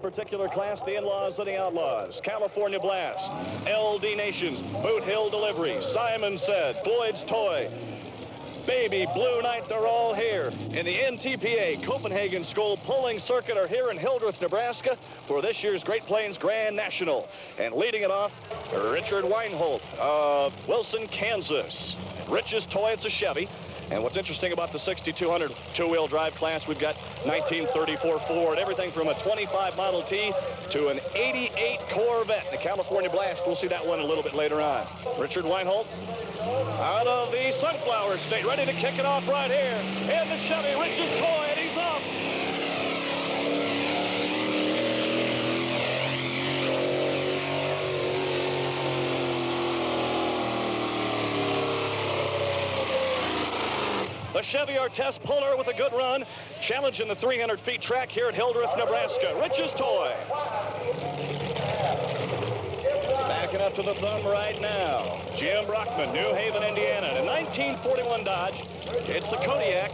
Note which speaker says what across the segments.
Speaker 1: particular class, the In-Laws and the Outlaws, California Blast, LD Nations, Boot Hill Delivery, Simon Said, Floyd's Toy, Baby Blue Knight, they're all here. In the NTPA Copenhagen School Pulling Circuit are here in Hildreth, Nebraska for this year's Great Plains Grand National. And leading it off, Richard Weinholt of Wilson, Kansas. Rich's Toy, it's a Chevy. And what's interesting about the 6200 two-wheel drive class, we've got 1934 Ford, everything from a 25 Model T to an 88 Corvette. The California Blast, we'll see that one a little bit later on. Richard Weinholt out of the Sunflower State, ready to kick it off right here. In the Chevy, Rich's Toy, and he's off. The Chevy Artest Puller with a good run, challenging the 300 feet track here at Hildreth, Nebraska. Rich's Toy. Backing up to the thumb right now. Jim Brockman, New Haven, Indiana. A 1941 Dodge. It's the Kodiak.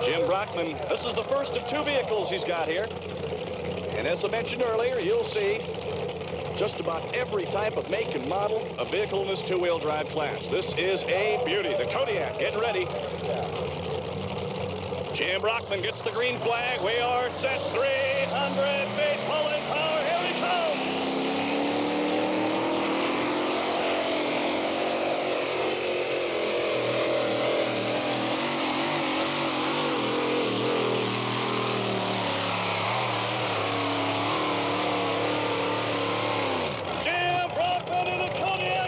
Speaker 1: Jim Brockman, this is the first of two vehicles he's got here. And as I mentioned earlier, you'll see just about every type of make and model of vehicle in this two-wheel drive class. This is a beauty. The Kodiak getting ready. Jim Brockman gets the green flag. We are set 300 feet. Pulling power. Here he comes.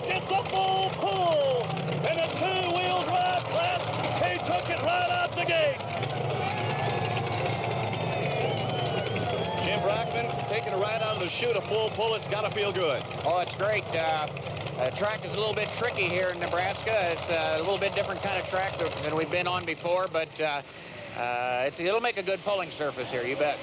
Speaker 1: It's a full pull in a two-wheel drive class. He took it right out the gate. Jim Brockman taking it right out of the chute, a full pull. It's got to feel good.
Speaker 2: Oh, it's great. The track is a little bit tricky here in Nebraska. It's a little bit different kind of track than we've been on before, but it'll make a good pulling surface here, you bet.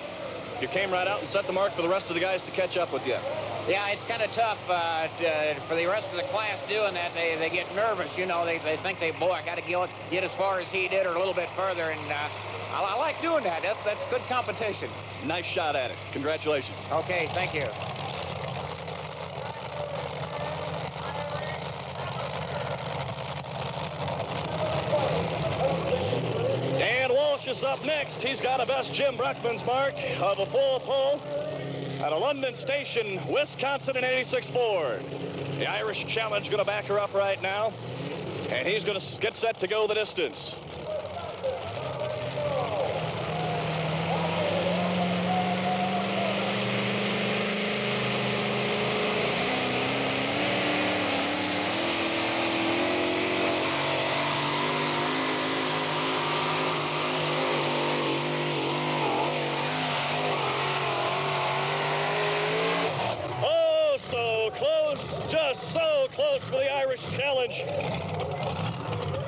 Speaker 1: You came right out and set the mark for the rest of the guys to catch up with you.
Speaker 2: Yeah, it's kind of tough for the rest of the class doing that. They get nervous, you know. They think boy, I got to get as far as he did or a little bit further, and I like doing that. That's good competition.
Speaker 1: Nice shot at it. Congratulations.
Speaker 2: Okay, thank you.
Speaker 1: Dan Walsh is up next. He's got a best Jim Brockman's mark of a full pull at a London Station, Wisconsin, in 86 Ford. The Irish Challenge going to back her up right now, and he's going to get set to go the distance. Just so close for the Irish Challenge.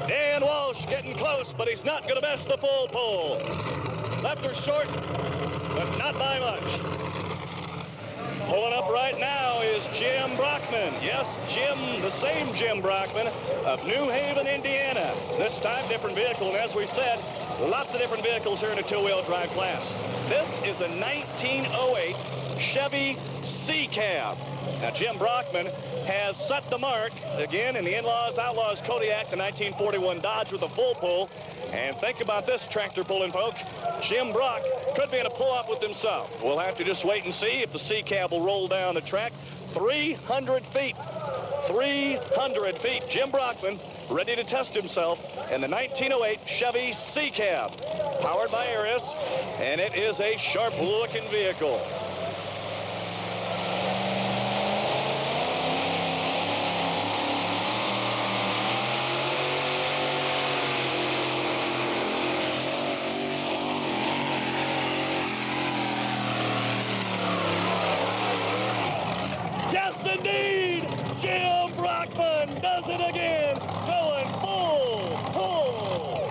Speaker 1: Dan Walsh getting close, but he's not going to miss the full pull. Left her short, but not by much. Pulling up right now is Jim Brockman. Yes, Jim, the same Jim Brockman of New Haven, Indiana. This time, different vehicle, and as we said, lots of different vehicles here in a two-wheel drive class. This is a 1908 Chevy C-Cab. Now, Jim Brockman has set the mark again in the In-Laws Outlaws Kodiak, the 1941 Dodge with a full pull. And think about this, tractor pulling folk. Jim Brock could be in a pull-up with himself. We'll have to just wait and see if the C-Cab will roll down the track. 300 feet. 300 feet. Jim Brockman ready to test himself in the 1908 Chevy C-Cab, powered by Arius, and it is a sharp-looking vehicle. Indeed, Jim Brockman does it again, going full pull.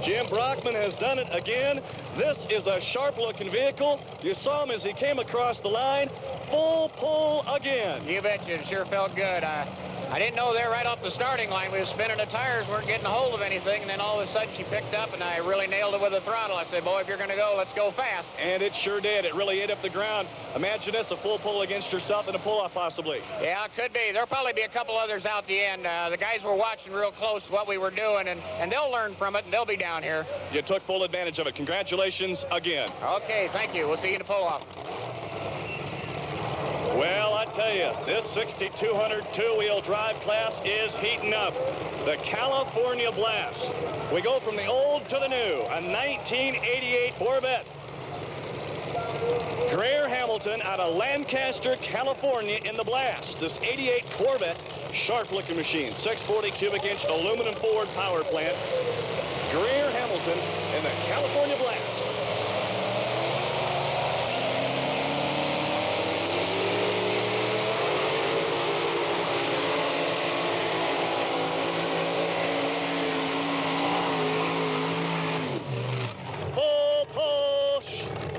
Speaker 1: Jim Brockman has done it again. This is a sharp-looking vehicle. You saw him as he came across the line. Full pull again.
Speaker 2: You bet you. It sure felt good. I didn't know there right off the starting line. We were spinning the tires, weren't getting a hold of anything, and then all of a sudden she picked up, and I really nailed it with the throttle. I said, boy, if you're going to go, let's go fast.
Speaker 1: And it sure did. It really ate up the ground. Imagine this, a full pull against yourself and a pull-off possibly.
Speaker 2: Yeah, it could be. There'll probably be a couple others out the end. The guys were watching real close what we were doing, and they'll learn from it, and they'll be down here.
Speaker 1: You took full advantage of it. Congratulations again.
Speaker 2: Okay, thank you. We'll see you in the pull-off.
Speaker 1: Well, I tell you, this 6200 two-wheel drive class is heating up. The California Blast. We go from the old to the new, a 1988 Corvette. Greer Hamilton out of Lancaster, California in the Blast. This 88 Corvette, sharp-looking machine, 640 cubic inch aluminum Ford power plant. Greer Hamilton in the California Blast.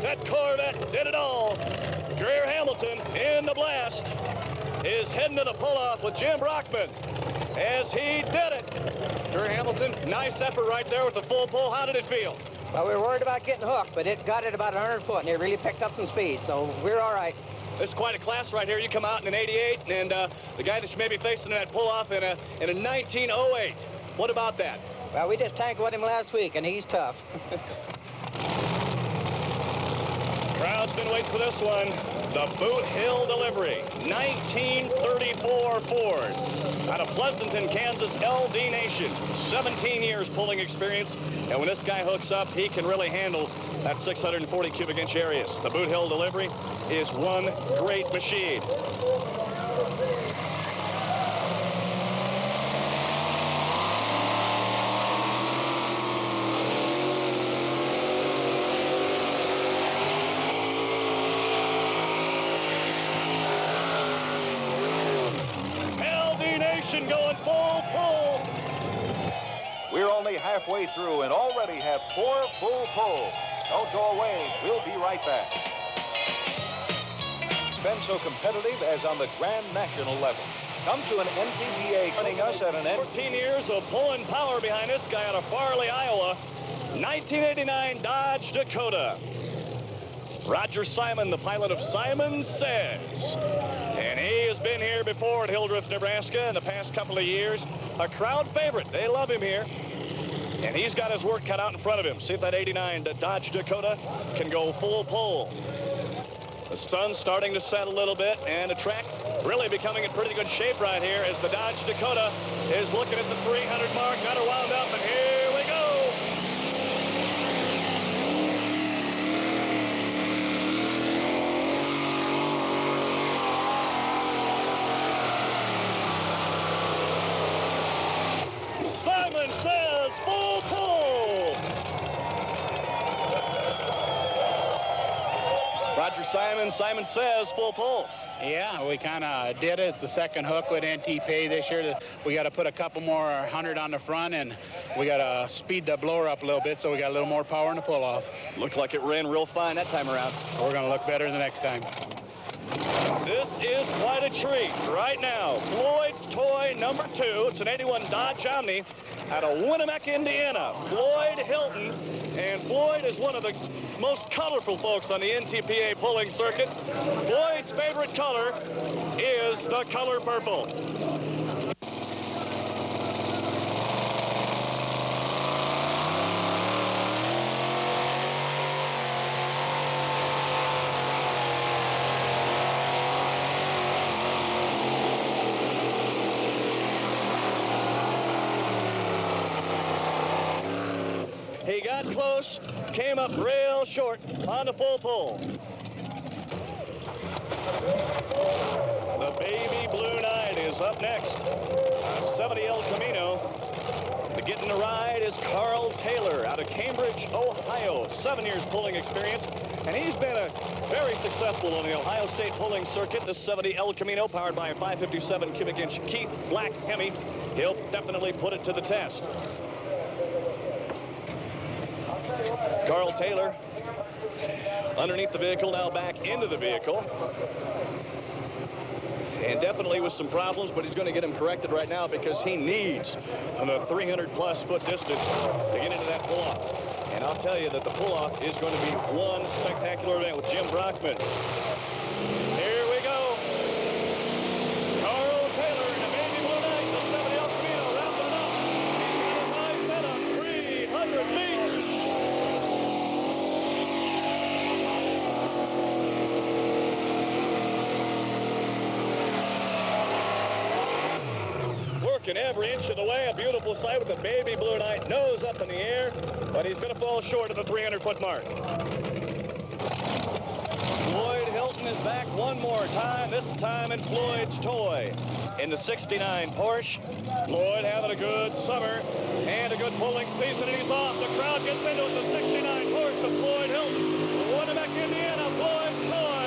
Speaker 1: That Corvette did it all. Greer Hamilton in the Blast is heading to the pull-off with Jim Brockman as he did it. Greer Hamilton, nice effort right there with the full pull. How did it feel?
Speaker 3: Well, we were worried about getting hooked, but it got it about 100 foot, and it really picked up some speed, so we're all right.
Speaker 1: This is quite a class right here. You come out in an 88, and the guy that you may be facing in that pull-off in a 1908. What about that?
Speaker 3: Well, we just tangled with him last week, and he's tough.
Speaker 1: Crowd's been waiting for this one. The Boot Hill Delivery, 1934 Ford. Out of Pleasanton, Kansas, LD Nation. 17 years pulling experience. And when this guy hooks up, he can really handle that 640 cubic inch areas. The Boot Hill Delivery is one great machine. Going full pull.
Speaker 4: We're only halfway through and already have 4 full pulls. Don't go away. We'll be right back. Been so competitive as on the Grand National level. Come to an NTPA running us at an
Speaker 1: 14 years of pulling power behind this guy out of Farley, Iowa. 1989 Dodge Dakota. Roger Simon, the pilot of Simon Says. And he has been here before at Hildreth, Nebraska in the past couple of years. A crowd favorite. They love him here. And he's got his work cut out in front of him. See if that 89 Dodge Dakota can go full pull. The sun's starting to set a little bit, and the track really becoming in pretty good shape right here as the Dodge Dakota is looking at the 300 mark. Got her wound up, and here we go. Simon Says full pull. Roger Simon Says full pull.
Speaker 5: Yeah, we kind of did it. It's the second hook with NTPA this year. We got to put a couple more 100 on the front, and we got to speed the blower up a little bit so we got a little more power in the pull-off.
Speaker 1: Looked like it ran real fine that time around.
Speaker 5: We're going to look better the next time.
Speaker 1: This is quite a treat right now. Floyd's toy number 2. It's an 81 Dodge Omni out of Winnemucca, Indiana. Floyd Hilton. And Floyd is one of the most colorful folks on the NTPA pulling circuit. Floyd's favorite color is the color purple. He got close, came up real short on the full pull. The Baby Blue Knight is up next. 70 El Camino. The getting the ride is Carl Taylor out of Cambridge, Ohio. 7 years pulling experience, and he's been very successful on the Ohio State pulling circuit. This 70 El Camino powered by a 557 cubic inch Keith Black Hemi. He'll definitely put it to the test. Carl Taylor underneath the vehicle, now back into the vehicle. and definitely with some problems, but he's going to get them corrected right now because he needs the 300-plus foot distance to get into that pull-off. And I'll tell you that the pull-off is going to be one spectacular event with Jim Brockman. Here we go. Carl Taylor and the Baby Blue Knight, the 70 El Camino, wrapping it up. He's got a nice set on 300 feet. Working every inch of the way, a beautiful sight with the Baby Blue Knight nose up in the air, but he's going to fall short of the 300-foot mark. Floyd Hilton is back one more time, this time in Floyd's toy. In the 69 Porsche, Floyd having a good summer and a good pulling season, and he's off. The crowd gets into it. The 69 Porsche of Floyd Hilton. Winnipeg, Indiana, Floyd's toy.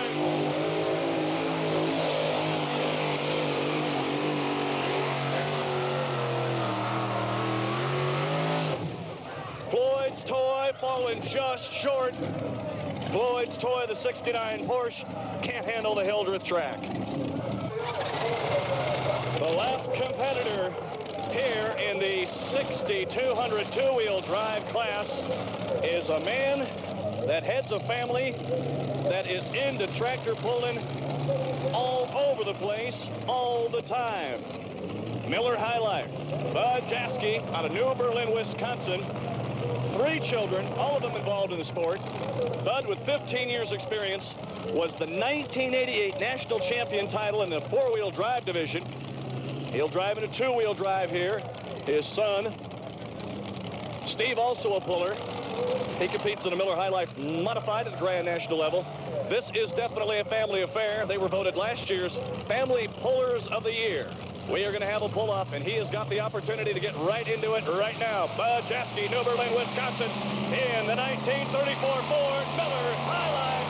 Speaker 1: Floyd's toy falling just short. Floyd's toy, the 69 Porsche, can't handle the Hildreth track. The last competitor here in the 6,200 two-wheel drive class is a man that heads a family that is into tractor pulling all over the place, all the time. Miller High Life, Bud Jaskey out of New Berlin, Wisconsin. 3 children, all of them involved in the sport. Bud, with 15 years experience, was the 1988 national champion title in the 4-wheel drive division. He'll drive in a 2-wheel drive here. His son, Steve, also a puller. He competes in a Miller High Life modified at the Grand National level. This is definitely a family affair. They were voted last year's Family Pullers of the Year. We are going to have a pull-off, and he has got the opportunity to get right into it right now. Bud Jaskey, New Berlin, Wisconsin, in the 1934 Ford Miller High Life.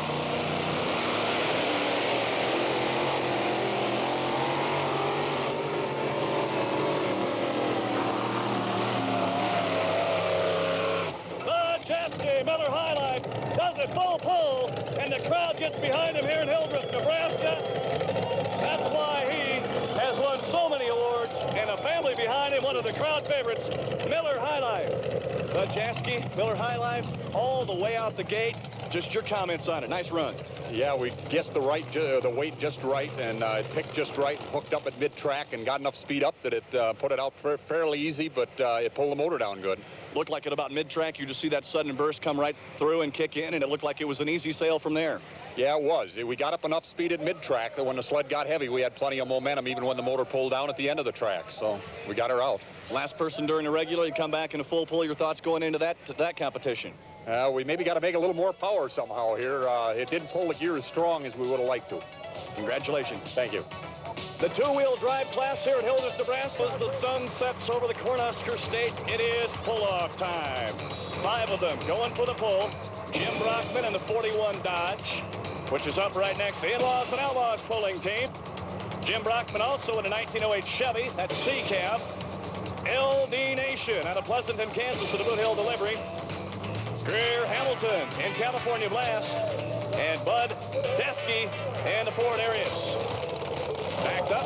Speaker 1: Bud Jaskey, Miller High Life, does it full pull, and the crowd gets behind him here in Hildreth, Nebraska. That's why he has won so many awards, and a family behind him, one of the crowd favorites, Miller High Life. Bud Jaskey, Miller High Life, all the way out the gate. Just your comments on it. Nice run.
Speaker 6: Yeah, we guessed the weight just right, and it picked just right, hooked up at mid-track, and got enough speed up that it put it out fairly easy, but it pulled the motor down good.
Speaker 1: Looked like at about mid-track, you just see that sudden burst come right through and kick in, and it looked like it was an easy sail from there.
Speaker 6: Yeah, it was. We got up enough speed at mid-track that when the sled got heavy, we had plenty of momentum, even when the motor pulled down at the end of the track. So we got her out.
Speaker 1: Last person during the regular, you come back in a full pull. Your thoughts going into that competition?
Speaker 6: We maybe got to make a little more power somehow here. It didn't pull the gear as strong as we would have liked to.
Speaker 1: Congratulations.
Speaker 6: Thank you.
Speaker 1: The 2-wheel drive class here at Hildreth, Nebraska, as the sun sets over the Cornhusker State, it is pull-off time. 5 of them going for the pull. Jim Brockman and the 41 Dodge, which is up right next. The In-Laws and Outlaws pulling team. Jim Brockman also in a 1908 Chevy, that's C-Cab. LD Nation out of Pleasanton, Kansas with a Boot Hill delivery. Greer Hamilton in California Blast. And Bud Jaskey and the Ford Arius. Backed up,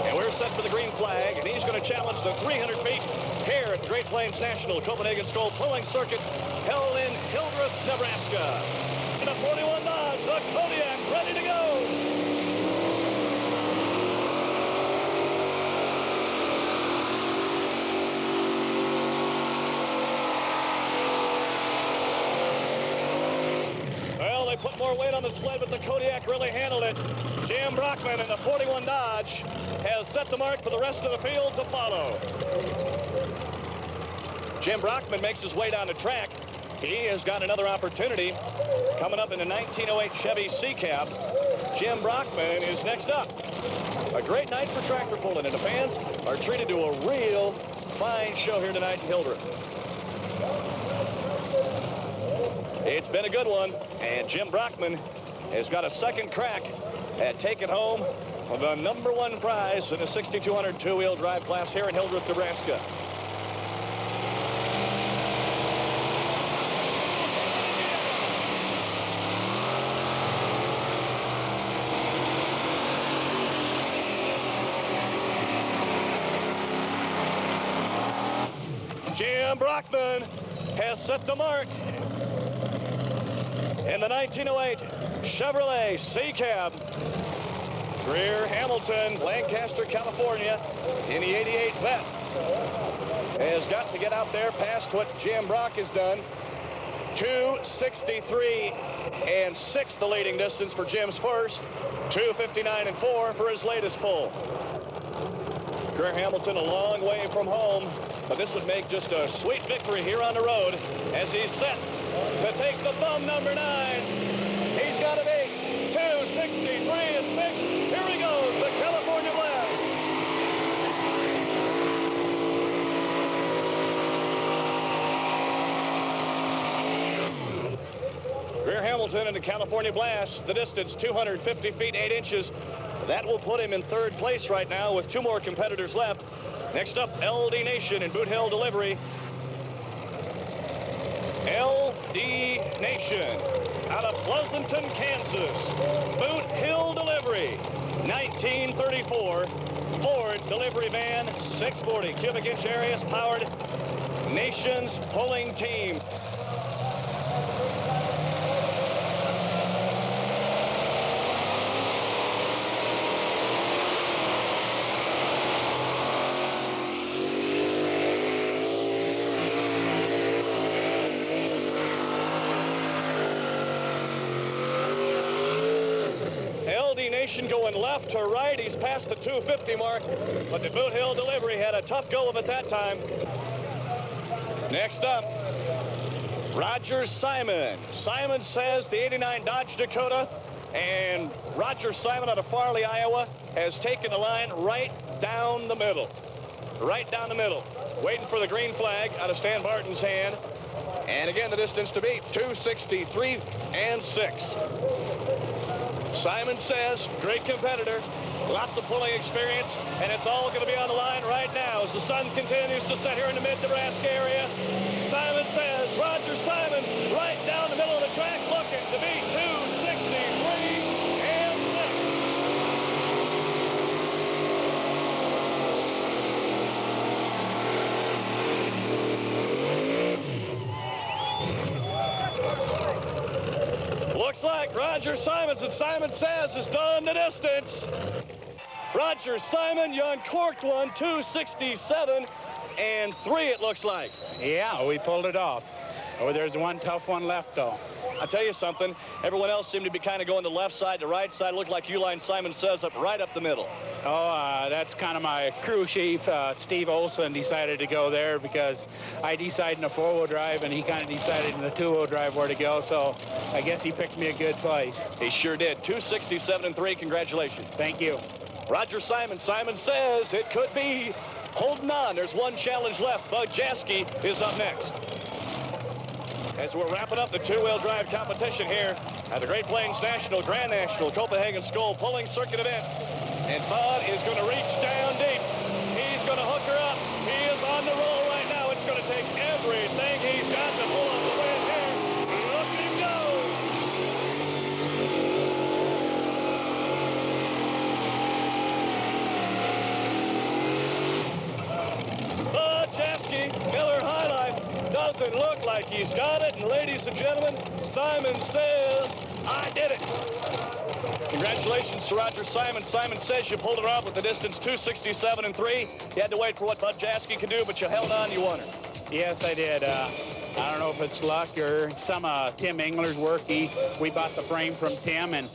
Speaker 1: and we're set for the green flag, and he's going to challenge the 300 feet here at the Great Plains National Copenhagen Skull Pulling Circuit held in Hildreth, Nebraska. And a 41 Dodge, the Kodiak, ready to go. Well, they put more weight on the sled, but the Kodiak really handled it. Jim Brockman and the 41 Dodge has set the mark for the rest of the field to follow. Jim Brockman makes his way down the track. He has got another opportunity coming up in the 1908 Chevy C-Cab. Jim Brockman is next up. A great night for tractor pulling, and the fans are treated to a real fine show here tonight in Hildreth. It's been a good one, and Jim Brockman has got a second crack at taking home the #1 prize in the 6,200 two-wheel drive class here in Hildreth, Nebraska. Jim Brockman has set the mark in the 1908 Chevrolet C-Cab. Greer Hamilton, Lancaster, California, in the 88 vet, has got to get out there past what Jim Brock has done. 2:63 and 6, the leading distance for Jim's first. 2:59 and 4 for his latest pull. Greer Hamilton a long way from home, but this would make just a sweet victory here on the road as he's set to take the thumb number 9. He's got to be 2:63 and 6. Here he goes, the California Blast. Greer Hamilton in the California Blast, the distance 250 feet 8 inches. That will put him in 3rd place right now with 2 more competitors left. Next up, LD Nation in Boot Hill Delivery. LD Nation out of Pleasanton, Kansas. Boot Hill Delivery, 1934 Ford delivery van, 640 cubic inch Arias powered Nation's pulling team. Nation going left to right. He's past the 250 mark, but the Boot Hill Delivery had a tough go of it that time. Next up, Roger Simon. Simon says the 89 Dodge Dakota, and Roger Simon out of Farley, Iowa, has taken the line right down the middle. Right down the middle. Waiting for the green flag out of Stan Barton's hand. And again, the distance to beat, 2:63 and 6. Simon says, great competitor, lots of pulling experience, and it's all going to be on the line right now as the sun continues to set here in the mid-Nebraska area. Simon says, Roger Simon, right down the middle of the track, looking to be 2:63 and 6. Looks like Roger Simons, and Simon says, has done the distance. Roger Simon, you uncorked one, 2:67 and 3, it looks like.
Speaker 5: Yeah, we pulled it off. Oh, there's one tough one left, though.
Speaker 1: I'll tell you something. Everyone else seemed to be kind of going to the left side, the right side. Looked like Uline Simon says right up the middle.
Speaker 5: Oh, that's kind of my crew chief. Steve Olson decided to go there because I decided in the 4-wheel drive, and he kind of decided in the 2-wheel drive where to go. So I guess he picked me a good place.
Speaker 1: He sure did. 2:67 and 3. Congratulations.
Speaker 5: Thank you.
Speaker 1: Roger Simon. Simon says it could be. Holding on. There's one challenge left. Bud Jaski is up next. As we're wrapping up the 2-wheel drive competition here at the Great Plains National Grand National Copenhagen Skull Pulling Circuit event. And Bud is going to reach down deep. He's going to hook her up. He is on the roll right now. It's going to take everything he's got to pull up the win here. Look at him go. Bud Jaski, Miller High Life. Doesn't look like he's got it. And ladies and gentlemen, Simon says, I did it. Congratulations to Roger Simon. Simon says you pulled it off with the distance 2:67 and 3. You had to wait for what Bud Jaski could do, but you held on, you won her.
Speaker 5: Yes, I did. I don't know if it's luck or some Tim Engler's work. We bought the frame from Tim, and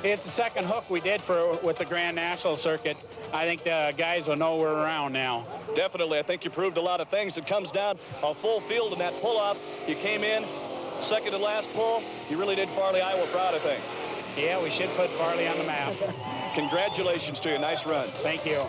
Speaker 5: it's the second hook we did with the Grand National Circuit. I think the guys will know we're around now.
Speaker 1: Definitely. I think you proved a lot of things. It comes down a full field in that pull-off. You came in second to last pull. You really did Farley, Iowa proud, I think.
Speaker 5: Yeah, we should put Farley on the map.
Speaker 1: Congratulations to you. Nice run.
Speaker 5: Thank you.